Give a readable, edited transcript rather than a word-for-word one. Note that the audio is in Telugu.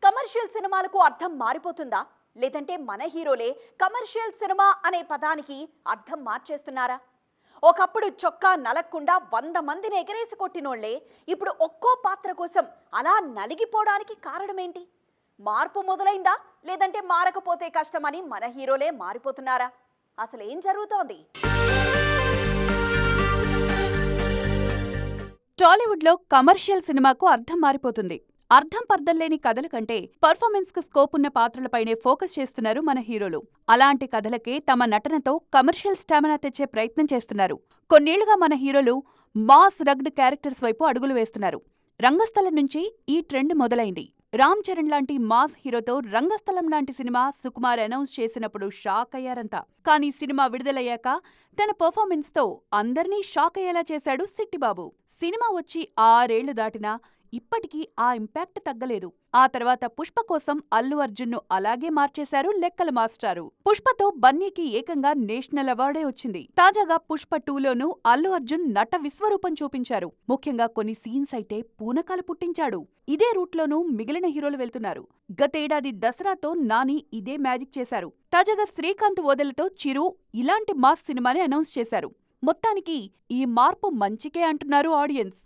కమర్షియల్ సినిమాలకు అర్థం మారిపోతుందా? లేదంటే మన హీరోలే కమర్షియల్ సినిమా అనే పదానికి అర్థం మార్చేస్తున్నారా? ఒకప్పుడు చొక్కా నలక్కుండా 100 మందిని ఎగరేసి కొట్టినోళ్లే ఇప్పుడు ఒక్కో పాత్ర కోసం అలా నలిగిపోవడానికి కారణమేంటి? మార్పు మొదలైందా? లేదంటే మారకపోతే కష్టమని మన హీరోలే మారిపోతున్నారా? అసలు ఏం జరుగుతోంది? టాలీవుడ్లో కమర్షియల్ సినిమాకు అర్థం మారిపోతుంది. అర్థం పర్థం లేని కథల కంటే పర్ఫార్మెన్స్ కు స్కోప్ ఉన్న పాత్రలపైనే ఫోకస్ చేస్తున్నారు మన హీరోలు. అలాంటి కథలకే తమ నటనతో కమర్షియల్ స్టామినా తెచ్చే ప్రయత్నం చేస్తున్నారు. కొన్నేళ్లుగా మన హీరోలు మాస్ రగ్డ్ క్యారెక్టర్స్ వైపు అడుగులు వేస్తున్నారు. రంగస్థలం నుంచి ఈ ట్రెండ్ మొదలైంది. రామ్ చరణ్ లాంటి మాస్ హీరోతో రంగస్థలం లాంటి సినిమా సుకుమార్ అనౌన్స్ చేసినప్పుడు షాక్ అయ్యారంతా. కానీ సినిమా విడుదలయ్యాక తన పర్ఫార్మెన్స్ తో అందర్నీ షాక్ అయ్యేలా చేశాడు సిట్టిబాబు. సినిమా వచ్చి 6 ఏళ్లు దాటినా ఇప్పటికీ ఆ ఇంపాక్ట్ తగ్గలేదు. ఆ తర్వాత పుష్ప కోసం అల్లు అర్జున్ ను అలాగే మార్చేశారు లెక్కల మాస్టారు. పుష్పతో బన్నీకి ఏకంగా నేషనల్ అవార్డే వచ్చింది. తాజాగా పుష్ప 2లోనూ అల్లు అర్జున్ నట విశ్వరూపం చూపించారు. ముఖ్యంగా కొన్ని సీన్స్ అయితే పూనకాలు పుట్టించాడు. ఇదే రూట్లోనూ మిగిలిన హీరోలు వెళ్తున్నారు. గతేడాది దసరాతో నాని ఇదే మ్యాజిక్ చేశారు. తాజాగా శ్రీకాంత్ ఓదెలతో చిరు ఇలాంటి మాస్ సినిమాని అనౌన్స్ చేశారు. మొత్తానికి ఈ మార్పు మంచికే అంటున్నారు ఆడియన్స్.